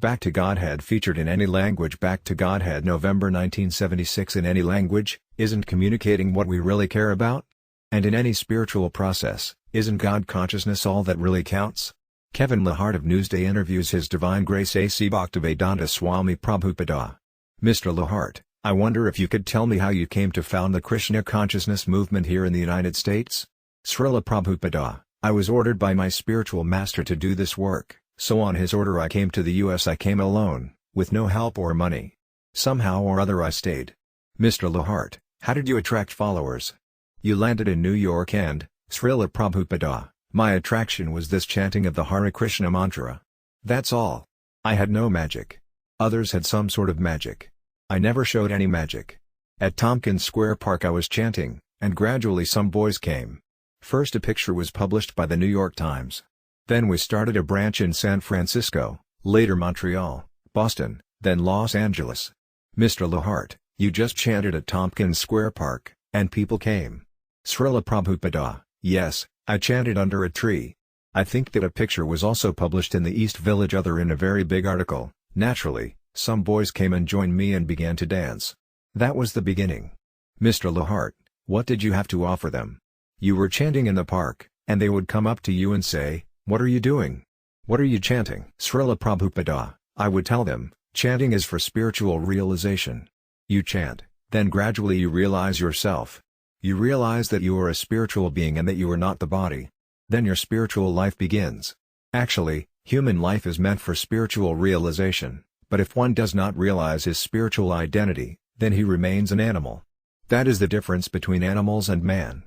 Back to Godhead featured in any language. Back to Godhead November 1976. In any language, isn't communicating what we really care about? And in any spiritual process, isn't God consciousness all that really counts? Kevin Lahart of Newsday interviews His Divine Grace A.C. Bhaktivedanta Swami Prabhupada. Mr. Lahart, I wonder if you could tell me how you came to found the Krishna consciousness movement here in the United States? Srila Prabhupada, I was ordered by my spiritual master to do this work, so on his order I came to the US. I came alone, with no help or money. Somehow or other I stayed. Mr. Lahart, how did you attract followers? You landed in New York and, Srila Prabhupada, my attraction was this chanting of the Hare Krishna mantra. That's all. I had no magic. Others had some sort of magic. I never showed any magic. At Tompkins Square Park I was chanting, and gradually some boys came. First a picture was published by the New York Times. Then we started a branch in San Francisco, later Montreal, Boston, then Los Angeles. Mr. Lahart, you just chanted at Tompkins Square Park, and people came. Srila Prabhupada, yes, I chanted under a tree. I think that a picture was also published in the East Village Other in a very big article. Naturally, some boys came and joined me and began to dance. That was the beginning. Mr. Lahart, what did you have to offer them? You were chanting in the park, and they would come up to you and say, "What are you doing? What are you chanting?" Srila Prabhupada, I would tell them, chanting is for spiritual realization. You chant, then gradually you realize yourself. You realize that you are a spiritual being and that you are not the body. Then your spiritual life begins. Actually, human life is meant for spiritual realization, but if one does not realize his spiritual identity, then he remains an animal. That is the difference between animals and man.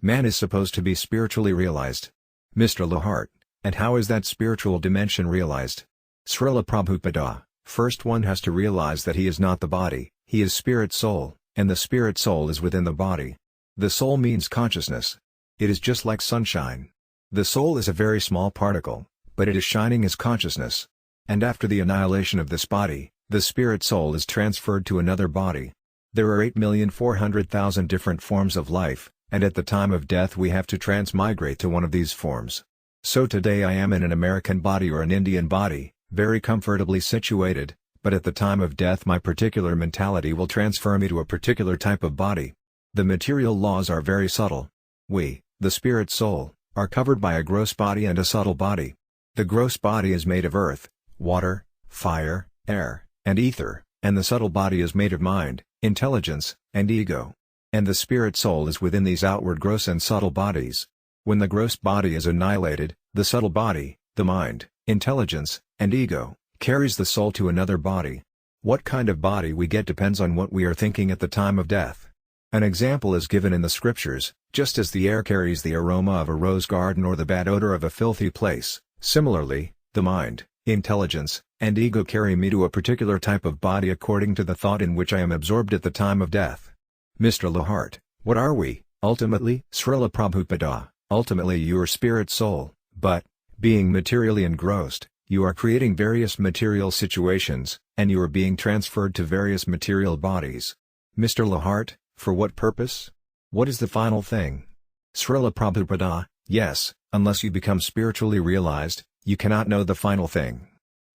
Man is supposed to be spiritually realized. Mr. Lahart, and how is that spiritual dimension realized? Srila Prabhupada, first one has to realize that he is not the body, he is spirit soul, and the spirit soul is within the body. The soul means consciousness. It is just like sunshine. The soul is a very small particle, but it is shining as consciousness. And after the annihilation of this body, the spirit soul is transferred to another body. There are 8,400,000 different forms of life, and at the time of death we have to transmigrate to one of these forms. So today I am in an American body or an Indian body, very comfortably situated, but at the time of death my particular mentality will transfer me to a particular type of body. The material laws are very subtle. We, the spirit soul, are covered by a gross body and a subtle body. The gross body is made of earth, water, fire, air, and ether, and the subtle body is made of mind, intelligence, and ego. And the spirit soul is within these outward gross and subtle bodies. When the gross body is annihilated, the subtle body, the mind, intelligence, and ego, carries the soul to another body. What kind of body we get depends on what we are thinking at the time of death. An example is given in the scriptures, just as the air carries the aroma of a rose garden or the bad odor of a filthy place, similarly, the mind, intelligence, and ego carry me to a particular type of body according to the thought in which I am absorbed at the time of death. Mr. Lahart, what are we, ultimately? Srila Prabhupada, ultimately you are spirit soul, but, being materially engrossed, you are creating various material situations, and you are being transferred to various material bodies. Mr. Lahart, for what purpose? What is the final thing? Srila Prabhupada, yes, unless you become spiritually realized, you cannot know the final thing.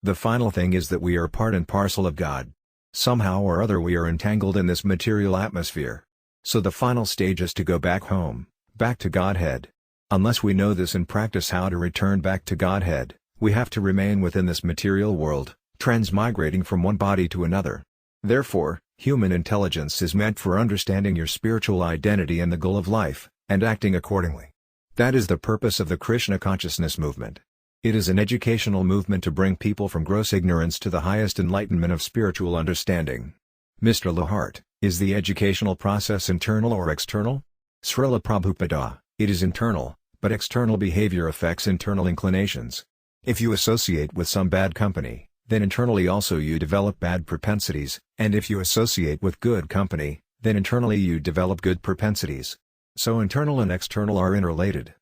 The final thing is that we are part and parcel of God. Somehow or other we are entangled in this material atmosphere. So the final stage is to go back home, back to Godhead. Unless we know this and practice how to return back to Godhead, we have to remain within this material world, transmigrating from one body to another. Therefore, human intelligence is meant for understanding your spiritual identity and the goal of life, and acting accordingly. That is the purpose of the Krishna consciousness movement. It is an educational movement to bring people from gross ignorance to the highest enlightenment of spiritual understanding. Mr. Lahart, is the educational process internal or external? Srila Prabhupada, it is internal, but external behavior affects internal inclinations. If you associate with some bad company, then internally also you develop bad propensities, and if you associate with good company, then internally you develop good propensities. So internal and external are interrelated.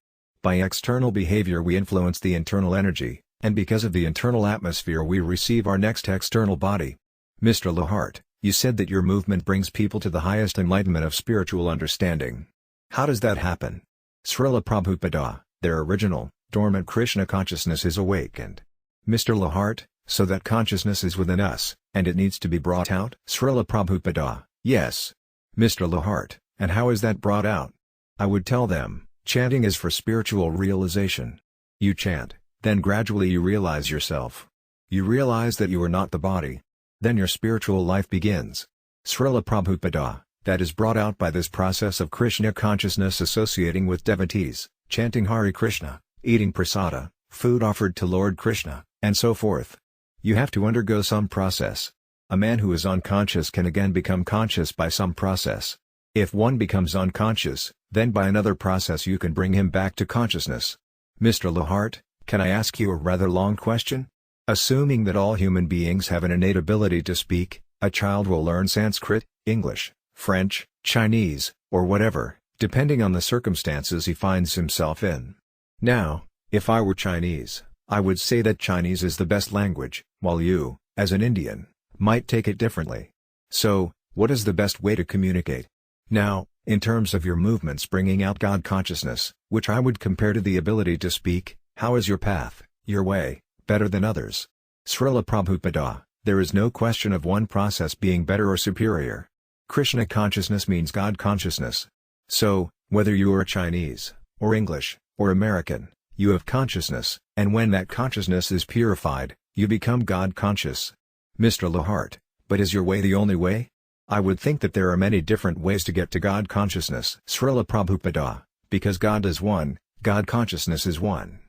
By external behavior we influence the internal energy, and because of the internal atmosphere we receive our next external body. Mr. Lahart, you said that your movement brings people to the highest enlightenment of spiritual understanding. How does that happen? Srila Prabhupada, their original, dormant Krishna consciousness is awakened. Mr. Lahart, so that consciousness is within us, and it needs to be brought out? Srila Prabhupada: Yes. Mr. Lahart: And how is that brought out? I would tell them, chanting is for spiritual realization. You chant, then gradually you realize yourself. You realize that you are not the body. Then your spiritual life begins. Srila Prabhupada: That is brought out by this process of Krishna consciousness associating with devotees, chanting Hare Krishna, eating prasada, food offered to Lord Krishna, and so forth. You have to undergo some process. A man who is unconscious can again become conscious by some process. If one becomes unconscious, then by another process you can bring him back to consciousness. Mr. Lahart: Can I ask you a rather long question? Assuming that all human beings have an innate ability to speak, a child will learn Sanskrit, English, French, Chinese, or whatever, depending on the circumstances he finds himself in. Now, if I were Chinese, I would say that Chinese is the best language, while you, as an Indian, might take it differently. So, what is the best way to communicate? Now, in terms of your movements bringing out God consciousness, which I would compare to the ability to speak, how is your path, your way, better than others? Srila Prabhupada: There is no question of one process being better or superior. Krishna consciousness means God consciousness. So, whether you are Chinese, or English, or American, you have consciousness, and when that consciousness is purified, you become God conscious. Mr. Lahart: But is your way the only way? I would think that there are many different ways to get to God consciousness. Srila Prabhupada: Because God is one, God consciousness is one.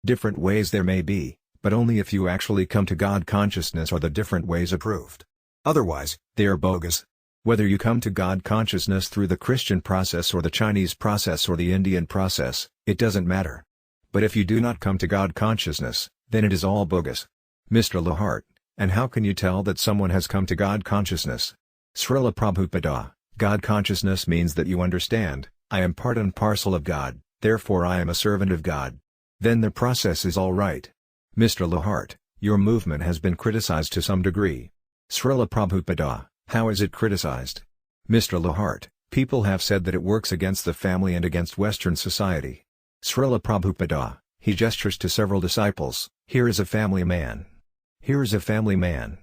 Different ways there may be, but only if you actually come to God consciousness are the different ways approved. Otherwise, they are bogus. Whether you come to God consciousness through the Christian process or the Chinese process or the Indian process, it doesn't matter. But if you do not come to God consciousness, then it is all bogus. Mr. Lahart: And how can you tell that someone has come to God consciousness? Srila Prabhupada: God consciousness means that you understand, I am part and parcel of God, therefore I am a servant of God. Then the process is all right. Mr. Lahart: Your movement has been criticized to some degree. Srila Prabhupada: How is it criticized? Mr. Lahart: People have said that it works against the family and against Western society. Srila Prabhupada: He gestures to several disciples, here is a family man. Here is a family man.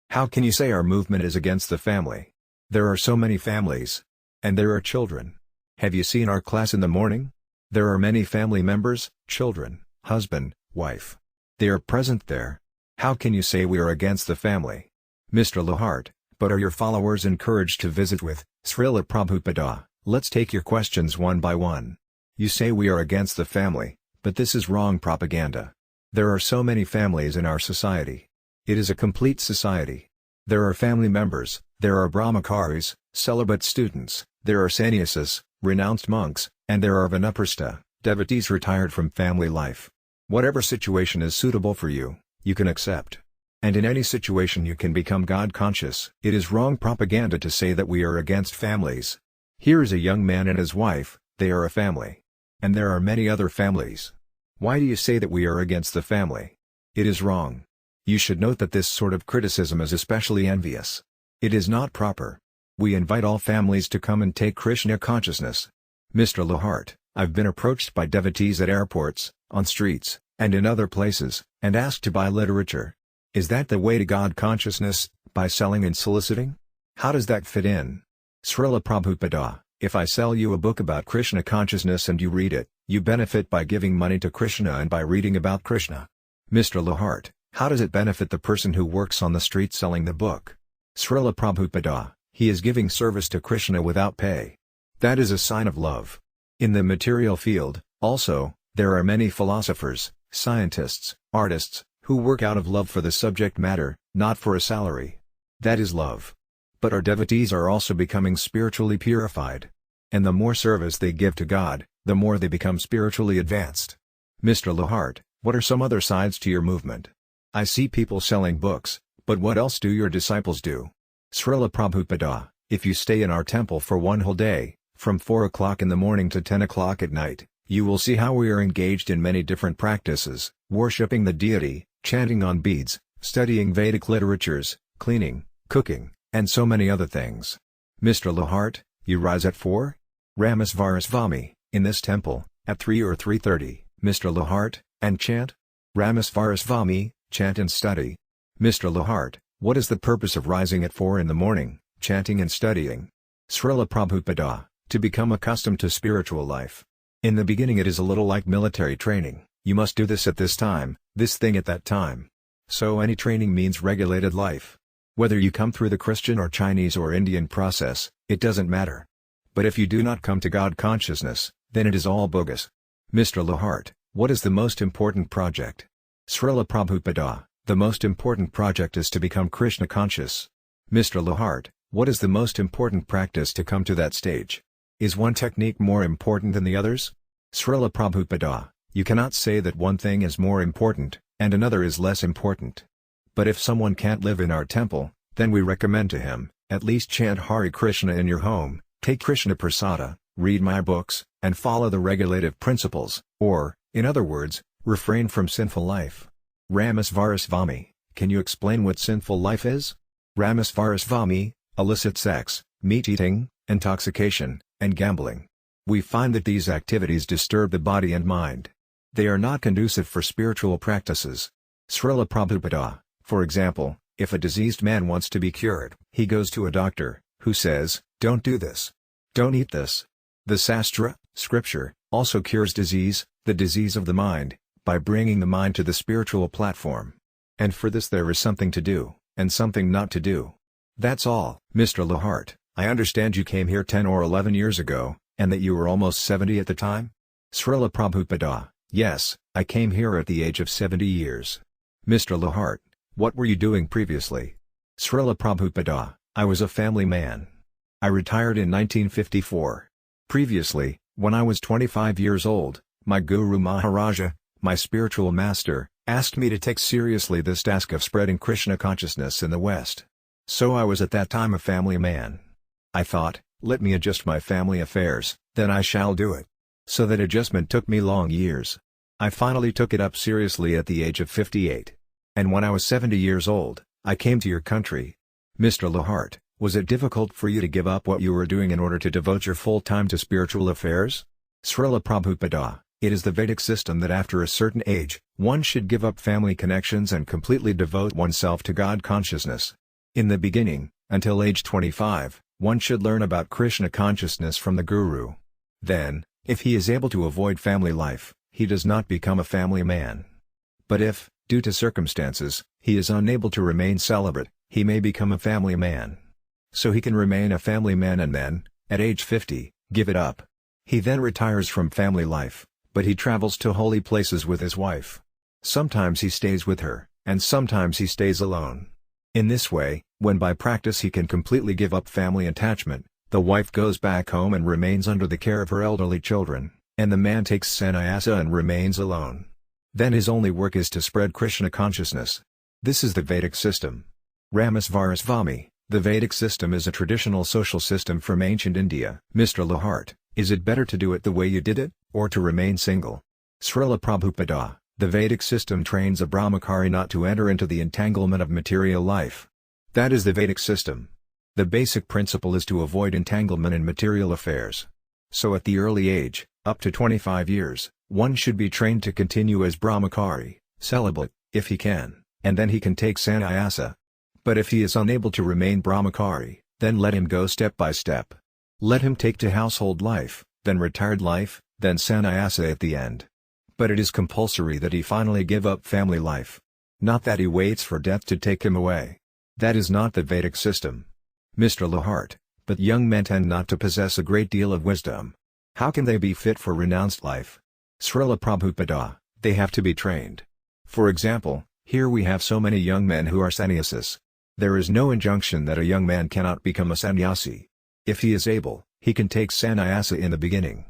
How can you say our movement is against the family? There are so many families. And there are children. Have you seen our class in the morning? There are many family members, children, husband, wife. They are present there. How can you say we are against the family? Mr. Lahart: But are your followers encouraged to visit with? Srila Prabhupada: Let's take your questions one by one. You say we are against the family, but this is wrong propaganda. There are so many families in our society. It is a complete society. There are family members, there are brahmacharis, celibate students, there are sannyasis, renounced monks, and there are vanaprastha, devotees retired from family life. Whatever situation is suitable for you, you can accept. And in any situation you can become God conscious. It is wrong propaganda to say that we are against families. Here is a young man and his wife, they are a family. And there are many other families. Why do you say that we are against the family? It is wrong. You should note that this sort of criticism is especially envious. It is not proper. We invite all families to come and take Krishna consciousness. Mr. Lahart: I've been approached by devotees at airports, on streets, and in other places, and asked to buy literature. Is that the way to God consciousness, by selling and soliciting? How does that fit in? Srila Prabhupada: If I sell you a book about Krishna consciousness and you read it, you benefit by giving money to Krishna and by reading about Krishna. Mr. Lahart: How does it benefit the person who works on the street selling the book? Srila Prabhupada: He is giving service to Krishna without pay. That is a sign of love. In the material field, also, there are many philosophers, scientists, artists, who work out of love for the subject matter, not for a salary. That is love. But our devotees are also becoming spiritually purified. And the more service they give to God, the more they become spiritually advanced. Mr. Lahart: What are some other sides to your movement? I see people selling books, but what else do your disciples do? Srila Prabhupada: If you stay in our temple for one whole day, from 4 o'clock in the morning to 10 o'clock at night, you will see how we are engaged in many different practices, worshipping the deity, chanting on beads, studying Vedic literatures, cleaning, cooking, and so many other things. Mr. Lahart: You rise at 4? Ramasvarasvami, in this temple, at 3 or 3:30, Mr. Lahart, and chant? Ramasvarasvami, chant and study. Mr. Lahart, what is the purpose of rising at 4 in the morning, chanting and studying? Srila Prabhupada, to become accustomed to spiritual life. In the beginning it is a little like military training, you must do this at this time, this thing at that time. So any training means regulated life. Whether you come through the Christian or Chinese or Indian process, it doesn't matter. But if you do not come to God consciousness, then it is all bogus. Mr. Lahart, what is the most important project? Srila Prabhupada, the most important project is to become Krishna conscious. Mr. Lahart, what is the most important practice to come to that stage? Is one technique more important than the others? Srila Prabhupada, you cannot say that one thing is more important, and another is less important. But if someone can't live in our temple, then we recommend to him, at least chant Hare Krishna in your home, take Krishna Prasada, read my books, and follow the regulative principles, or, in other words, refrain from sinful life. Ramasvarasvami, can you explain what sinful life is? Ramasvarasvami, illicit sex, meat-eating, intoxication, and gambling. We find that these activities disturb the body and mind. They are not conducive for spiritual practices. Srila Prabhupada, for example, if a diseased man wants to be cured, he goes to a doctor, who says, don't do this. Don't eat this. The Sastra, scripture, also cures disease, the disease of the mind, by bringing the mind to the spiritual platform. And for this there is something to do, and something not to do. That's all. Mr. Lahart, I understand you came here 10 or 11 years ago, and that you were almost 70 at the time? Srila Prabhupada, yes, I came here at the age of 70 years. Mr. Lahart, what were you doing previously? Srila Prabhupada, I was a family man. I retired in 1954. Previously, when I was 25 years old, my Guru Maharaja, my spiritual master, asked me to take seriously this task of spreading Krishna consciousness in the West. So I was at that time a family man. I thought, let me adjust my family affairs, then I shall do it. So that adjustment took me long years. I finally took it up seriously at the age of 58. And when I was 70 years old, I came to your country. Mr. Lahart, was it difficult for you to give up what you were doing in order to devote your full time to spiritual affairs? Srila Prabhupada, it is the Vedic system that after a certain age, one should give up family connections and completely devote oneself to God consciousness. In the beginning, until age 25, one should learn about Krishna consciousness from the Guru. Then, if he is able to avoid family life, he does not become a family man. But if, due to circumstances, he is unable to remain celibate, he may become a family man. So he can remain a family man and then, at age 50, give it up. He then retires from family life, but he travels to holy places with his wife. Sometimes he stays with her, and sometimes he stays alone. In this way, when by practice he can completely give up family attachment, the wife goes back home and remains under the care of her elderly children, and the man takes sannyasa and remains alone. Then his only work is to spread Krishna consciousness. This is the Vedic system. Ramasvarasvami, the Vedic system is a traditional social system from ancient India. Mr. Lahart, is it better to do it the way you did it, or to remain single? Srila Prabhupada, the Vedic system trains a brahmachari not to enter into the entanglement of material life. That is the Vedic system. The basic principle is to avoid entanglement in material affairs. So at the early age, up to 25 years, one should be trained to continue as brahmachari, celibate, if he can, and then he can take sannyasa. But if he is unable to remain brahmachari, then let him go step by step. Let him take to household life, then retired life, then sannyasa at the end. But it is compulsory that he finally give up family life. Not that he waits for death to take him away. That is not the Vedic system. Mr. Lahart, but young men tend not to possess a great deal of wisdom. How can they be fit for renounced life? Srila Prabhupada, they have to be trained. For example, here we have so many young men who are sannyasis. There is no injunction that a young man cannot become a sannyasi. If he is able, he can take sannyasa in the beginning.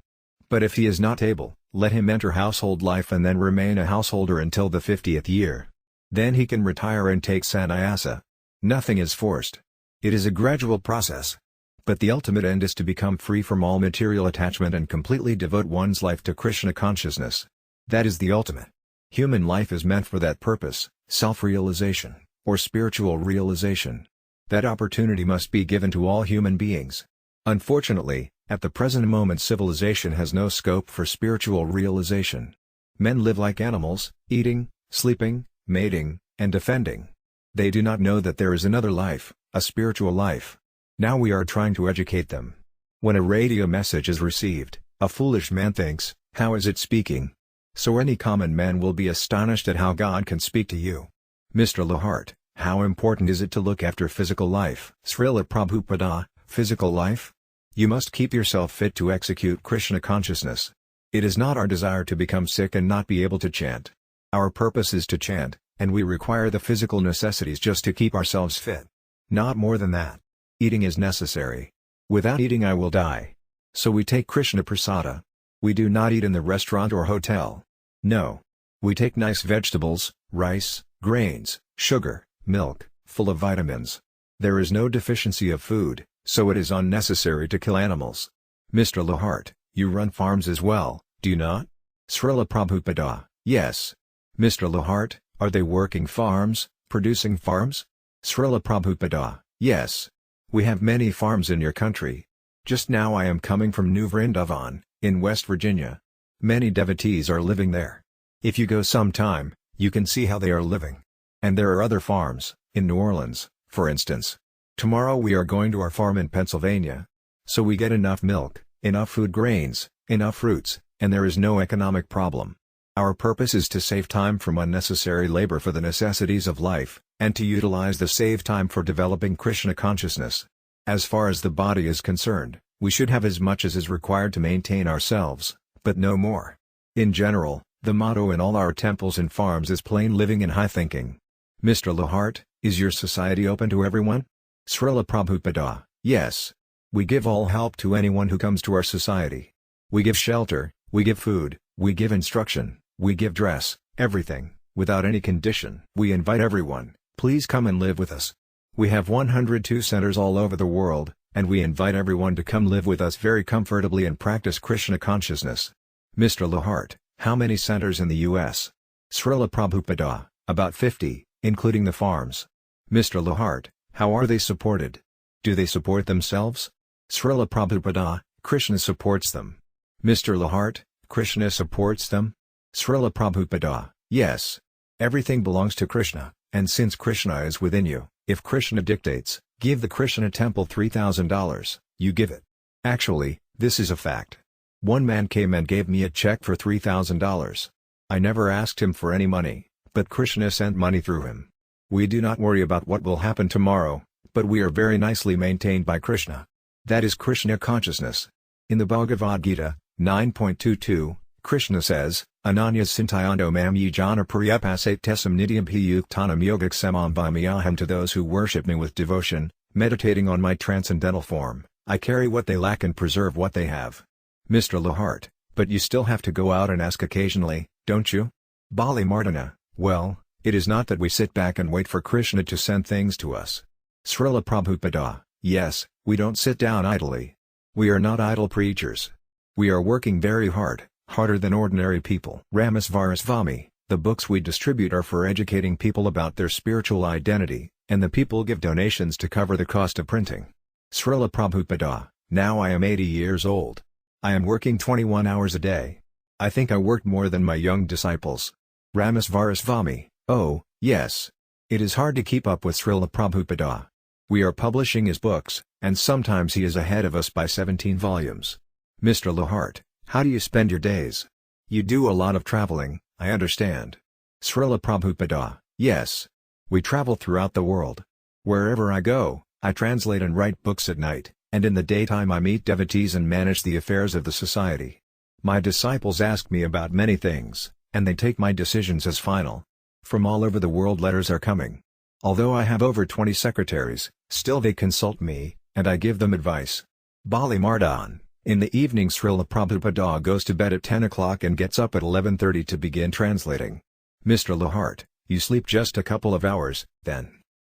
But if he is not able, let him enter household life and then remain a householder until the 50th year. Then he can retire and take sannyasa. Nothing is forced. It is a gradual process. But the ultimate end is to become free from all material attachment and completely devote one's life to Krishna consciousness. That is the ultimate. Human life is meant for that purpose, self-realization, or spiritual realization. That opportunity must be given to all human beings. Unfortunately, at the present moment civilization has no scope for spiritual realization. Men live like animals, eating, sleeping, mating, and defending. They do not know that there is another life, a spiritual life. Now we are trying to educate them. When a radio message is received, a foolish man thinks, how is it speaking? So any common man will be astonished at how God can speak to you. Mr. Lahart, how important is it to look after physical life? Srila Prabhupada, physical life? You must keep yourself fit to execute Krishna consciousness. It is not our desire to become sick and not be able to chant. Our purpose is to chant, and we require the physical necessities just to keep ourselves fit. Not more than that. Eating is necessary. Without eating I will die. So we take Krishna Prasada. We do not eat in the restaurant or hotel. No. We take nice vegetables, rice, grains, sugar, milk, full of vitamins. There is no deficiency of food, so it is unnecessary to kill animals. Mr. Lahart, you run farms as well, do you not? Srila Prabhupada, yes. Mr. Lahart, are they working farms, producing farms? Srila Prabhupada, yes. We have many farms in your country. Just now I am coming from New Vrindavan, in West Virginia. Many devotees are living there. If you go sometime, you can see how they are living. And there are other farms, in New Orleans, for instance. Tomorrow we are going to our farm in Pennsylvania. So we get enough milk, enough food grains, enough fruits, and there is no economic problem. Our purpose is to save time from unnecessary labor for the necessities of life, and to utilize the saved time for developing Krishna consciousness. As far as the body is concerned, we should have as much as is required to maintain ourselves, but no more. In general, the motto in all our temples and farms is plain living and high thinking. Mr. Lahart, is your society open to everyone? Srila Prabhupada, yes. We give all help to anyone who comes to our society. We give shelter, we give food, we give instruction, we give dress, everything, without any condition. We invite everyone, please come and live with us. We have 102 centers all over the world, and we invite everyone to come live with us very comfortably and practice Krishna consciousness. Mr. Lahart, how many centers in the U.S.? Srila Prabhupada, about 50, including the farms. Mr. Lahart, how are they supported? Do they support themselves? Srila Prabhupada, Krishna supports them. Mr. Lahart, Krishna supports them? Srila Prabhupada, yes. Everything belongs to Krishna, and since Krishna is within you, if Krishna dictates, give the Krishna temple $3,000, you give it. Actually, this is a fact. One man came and gave me a check for $3,000. I never asked him for any money, but Krishna sent money through him. We do not worry about what will happen tomorrow, but we are very nicely maintained by Krishna. That is Krishna consciousness. In the Bhagavad Gita, 9.22, Krishna says, Ananya Sintayando Mam Ye Jana Priyapasate Tesam Nityam Hi Yuktanam Yogic Samam Vamiyaham. To those who worship me with devotion, meditating on my transcendental form, I carry what they lack and preserve what they have. Mr. Lahart, but you still have to go out and ask occasionally, don't you? Bali Mardana, well, it is not that we sit back and wait for Krishna to send things to us. Srila Prabhupada, yes, we don't sit down idly. We are not idle preachers. We are working very hard, harder than ordinary people. Ramasvarasvami, the books we distribute are for educating people about their spiritual identity, and the people give donations to cover the cost of printing. Srila Prabhupada, now I am 80 years old. I am working 21 hours a day. I think I worked more than my young disciples. Ramasvarasvami, oh, yes. It is hard to keep up with Srila Prabhupada. We are publishing his books, and sometimes he is ahead of us by 17 volumes. Mr. Lahart, how do you spend your days? You do a lot of traveling, I understand. Srila Prabhupada, yes. We travel throughout the world. Wherever I go, I translate and write books at night, and in the daytime I meet devotees and manage the affairs of the society. My disciples ask me about many things, and they take my decisions as final. From all over the world letters are coming. Although I have over 20 secretaries, still they consult me, and I give them advice. Bali Mardan, in the evening Srila Prabhupada goes to bed at 10 o'clock and gets up at 11:30 to begin translating. Mr. Lahart, you sleep just a couple of hours, then?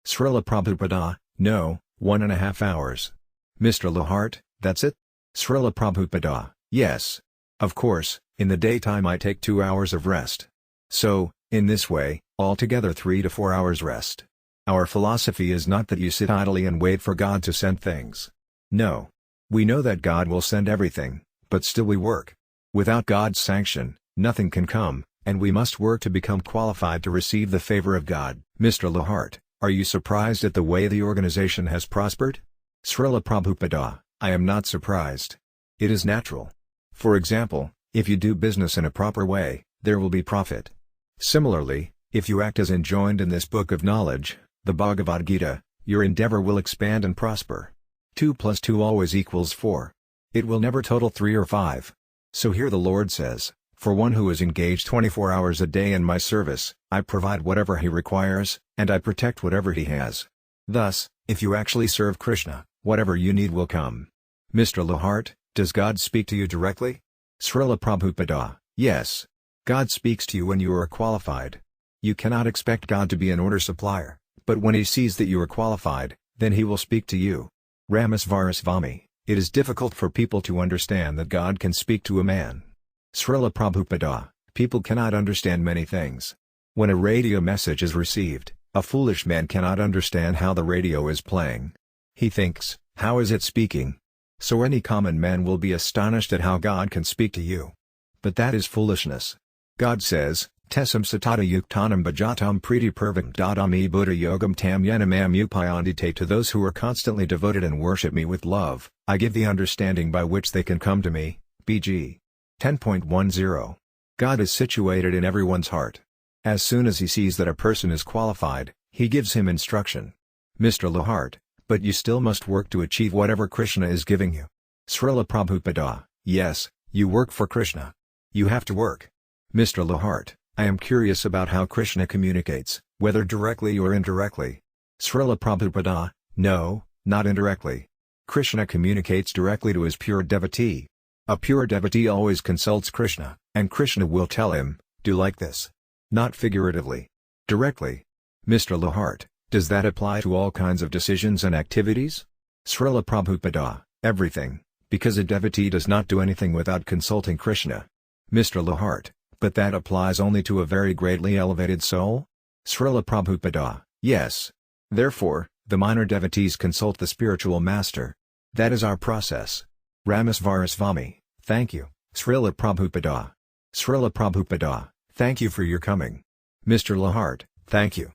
Srila Prabhupada, no, 1.5 hours. Mr. Lahart, that's it? Srila Prabhupada, yes. Of course, in the daytime I take 2 hours of rest. So, in this way, altogether 3 to 4 hours rest. Our philosophy is not that you sit idly and wait for God to send things. No. We know that God will send everything, but still we work. Without God's sanction, nothing can come, and we must work to become qualified to receive the favor of God. Mr. Lahart, Are you surprised at the way the organization has prospered? Srila Prabhupada, I am not surprised. It is natural. For example, if you do business in a proper way, there will be profit. Similarly, if you act as enjoined in this book of knowledge, the Bhagavad Gita, your endeavor will expand and prosper. 2 plus 2 always equals 4. It will never total 3 or 5. So here the Lord says, for one who is engaged 24 hours a day in my service, I provide whatever he requires, and I protect whatever he has. Thus, if you actually serve Krishna, whatever you need will come. Mr. Lahart, does God speak to you directly? Srila Prabhupada, yes. God speaks to you when you are qualified. You cannot expect God to be an order supplier, but when he sees that you are qualified, then he will speak to you. Ramasvarasvami, it is difficult for people to understand that God can speak to a man. Srila Prabhupada, people cannot understand many things. When a radio message is received, a foolish man cannot understand how the radio is playing. He thinks, how is it speaking? So any common man will be astonished at how God can speak to you. But that is foolishness. God says, Tesam satata yuktanam bhajatam priti purvak dadami buddha yogam tam yenamam upayandite. To those who are constantly devoted and worship me with love, I give the understanding by which they can come to me. BG 10.10. God is situated in everyone's heart. As soon as he sees that a person is qualified, he gives him instruction. Mr. Lahart, but you still must work to achieve whatever Krishna is giving you. Srila Prabhupada, yes, you work for Krishna. You have to work. Mr. Lahart, I am curious about how Krishna communicates, whether directly or indirectly. Srila Prabhupada, no, not indirectly. Krishna communicates directly to his pure devotee. A pure devotee always consults Krishna, and Krishna will tell him, do like this. Not figuratively. Directly. Mr. Lahart, does that apply to all kinds of decisions and activities? Srila Prabhupada, everything, because a devotee does not do anything without consulting Krishna. Mr. Lahart, but that applies only to a very greatly elevated soul? Srila Prabhupada, yes. Therefore, the minor devotees consult the spiritual master. That is our process. Ramasvarasvami, thank you, Srila Prabhupada. Srila Prabhupada, thank you for your coming. Mr. Lahart, thank you.